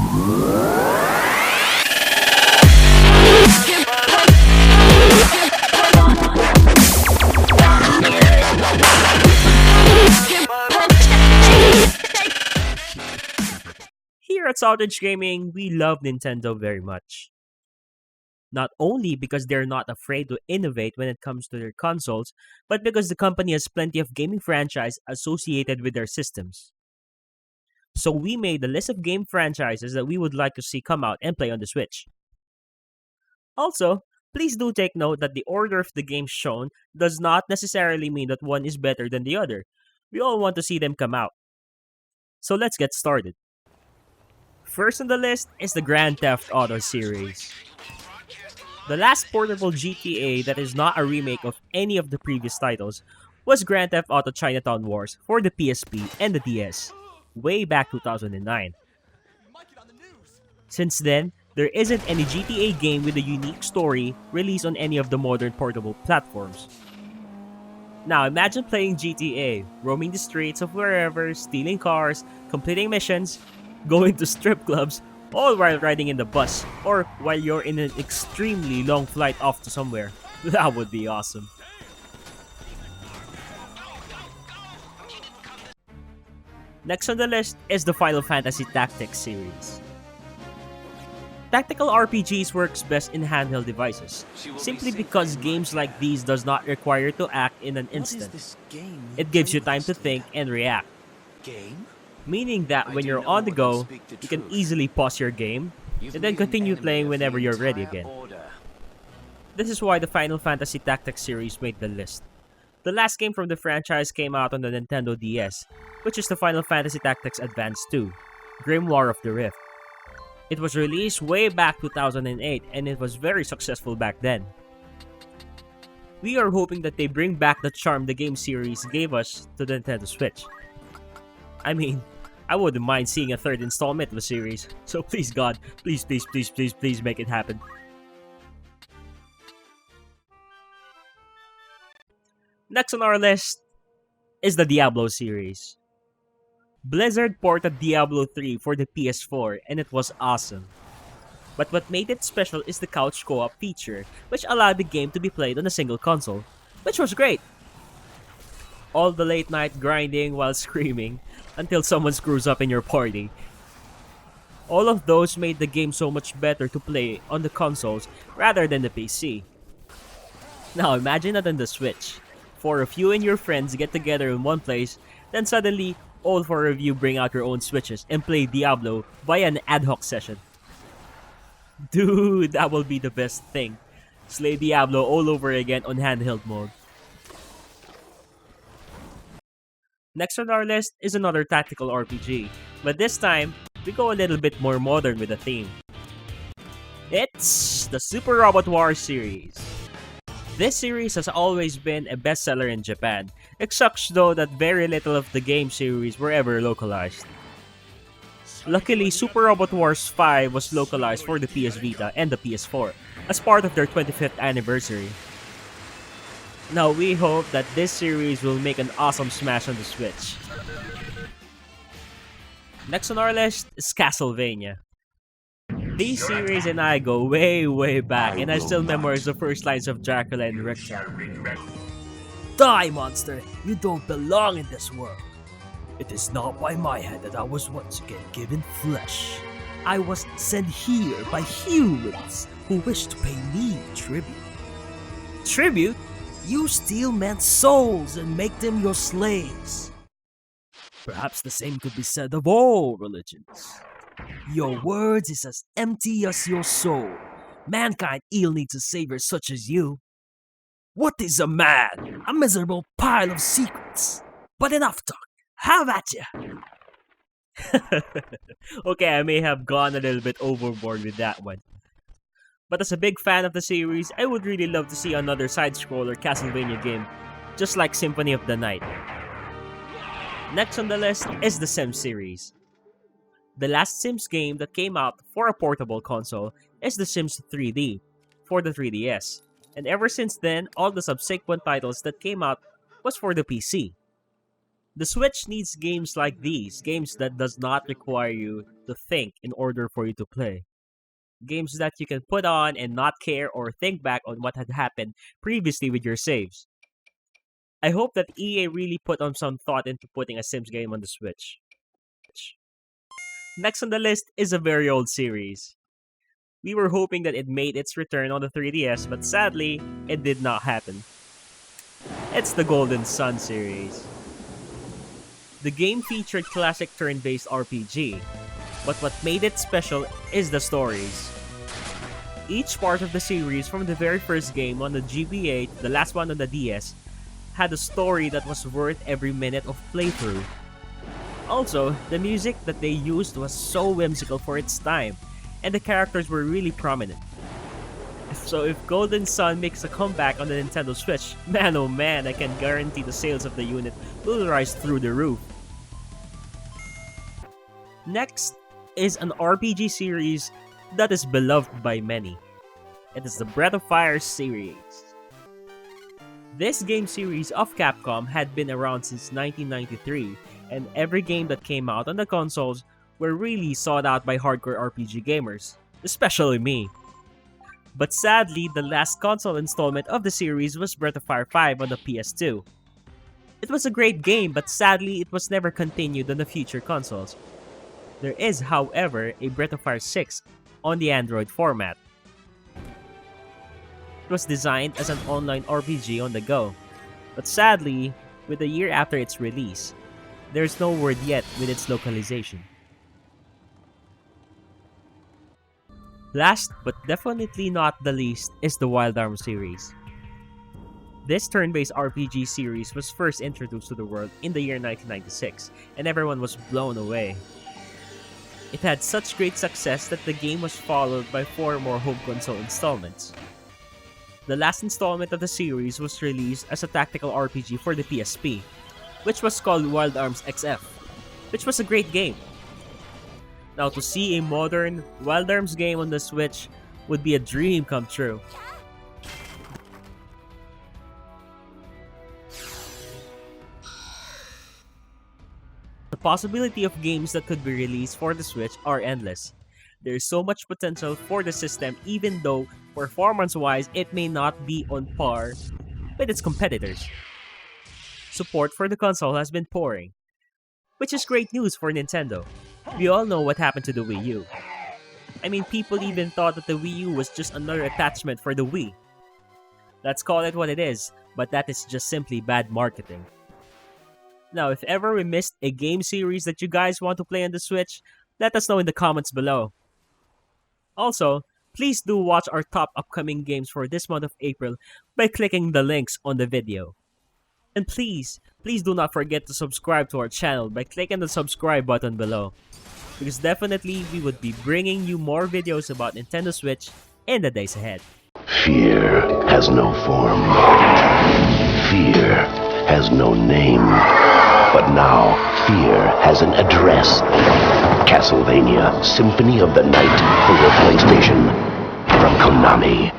Here at Southage Gaming, we love Nintendo very much. Not only because they're not afraid to innovate when it comes to their consoles, but because the company has plenty of gaming franchise associated with their systems. So we made a list of game franchises that we would like to see come out and play on the Switch. Also, please do take note that the order of the games shown does not necessarily mean that one is better than the other. We all want to see them come out. So let's get started. First on the list is the Grand Theft Auto series. The last portable GTA that is not a remake of any of the previous titles was Grand Theft Auto Chinatown Wars for the PSP and the DS, way back 2009. Since then, there isn't any GTA game with a unique story released on any of the modern portable platforms. Now imagine playing GTA, roaming the streets of wherever, stealing cars, completing missions, going to strip clubs, all while riding in the bus, or while you're in an extremely long flight off to somewhere. That would be awesome. Next on the list is the Final Fantasy Tactics series. Tactical RPGs works best in handheld devices, simply because games like these does not require you to act in an instant. It gives you time to think and react. Meaning that when you're on the go, you can easily pause your game and then continue playing whenever you're ready again. This is why the Final Fantasy Tactics series made the list. The last game from the franchise came out on the Nintendo DS, which is the Final Fantasy Tactics Advance 2, Grimoire of the Rift. It was released way back 2008 and it was very successful back then. We are hoping that they bring back the charm the game series gave us to the Nintendo Switch. I mean, I wouldn't mind seeing a third installment of the series, so please God, please make it happen. Next on our list is the Diablo series. Blizzard ported Diablo 3 for the PS4 and it was awesome. But what made it special is the couch co-op feature, which allowed the game to be played on a single console, which was great. All the late night grinding while screaming until someone screws up in your party. All of those made the game so much better to play on the consoles rather than the PC. Now imagine that on the Switch. For a few and your friends get together in one place, then suddenly all four of you bring out your own Switches and play Diablo via an ad hoc session. Dude, that will be the best thing. Slay Diablo all over again on handheld mode. Next on our list is another tactical RPG, but this time, we go a little bit more modern with the theme. It's the Super Robot Wars series. This series has always been a bestseller in Japan. It sucks though that very little of the game series were ever localized. Luckily, Super Robot Wars 5 was localized for the PS Vita and the PS4 as part of their 25th anniversary. Now we hope that this series will make an awesome smash on the Switch. Next on our list is Castlevania. This series and I go way back and I still memorize the first lines of Dracula and Richter. Die, monster! You don't belong in this world. It is not by my hand that I was once again given flesh. I was sent here by humans who wish to pay me tribute. Tribute? You steal men's souls and make them your slaves. Perhaps the same could be said of all religions. Your words is as empty as your soul. Mankind ill needs a savior such as you. What is a man? A miserable pile of secrets. But enough talk. Have at ya! Okay, I may have gone a little bit overboard with that one. But as a big fan of the series, I would really love to see another side-scroller Castlevania game, just like Symphony of the Night. Next on the list is the Sims series. The last Sims game that came out for a portable console is The Sims 3D for the 3DS. And ever since then, all the subsequent titles that came out was for the PC. The Switch needs games like these, games that does not require you to think in order for you to play. Games that you can put on and not care or think back on what had happened previously with your saves. I hope that EA really put on some thought into putting a Sims game on the Switch. Next on the list is a very old series. We were hoping that it made its return on the 3DS, but sadly, it did not happen. It's the Golden Sun series. The game featured classic turn-based RPG, but what made it special is the stories. Each part of the series, from the very first game on the GBA to the last one on the DS, had a story that was worth every minute of playthrough. Also, the music that they used was so whimsical for its time, and the characters were really prominent. So if Golden Sun makes a comeback on the Nintendo Switch, man oh man, I can guarantee the sales of the unit will rise through the roof. Next is an RPG series that is beloved by many. It is the Breath of Fire series. This game series of Capcom had been around since 1993, and every game that came out on the consoles were really sought out by hardcore RPG gamers, especially me. But sadly, the last console installment of the series was Breath of Fire 5 on the PS2. It was a great game, but sadly it was never continued on the future consoles. There is, however, a Breath of Fire 6 on the Android format. It was designed as an online RPG on the go, but sadly, with a year after its release, there's no word yet with its localization. Last but definitely not the least is the Wild Arms series. This turn-based RPG series was first introduced to the world in the year 1996, and everyone was blown away. It had such great success that the game was followed by 4 more home console installments. The last installment of the series was released as a tactical RPG for the PSP, which was called Wild Arms XF, which was a great game. Now to see a modern Wild Arms game on the Switch would be a dream come true. The possibility of games that could be released for the Switch are endless. There is so much potential for the system even though performance-wise it may not be on par with its competitors. Support for the console has been pouring, which is great news for Nintendo. We all know what happened to the Wii U. I mean, people even thought that the Wii U was just another attachment for the Wii. Let's call it what it is, but that is just simply bad marketing. Now, if ever we missed a game series that you guys want to play on the Switch, let us know in the comments below. Also, please do watch our top upcoming games for this month of April by clicking the links on the video. And please do not forget to subscribe to our channel by clicking the subscribe button below. Because definitely we would be bringing you more videos about Nintendo Switch in the days ahead. Fear has no form. Fear has no name. But now, fear has an address. Castlevania Symphony of the Night for your PlayStation. From Konami.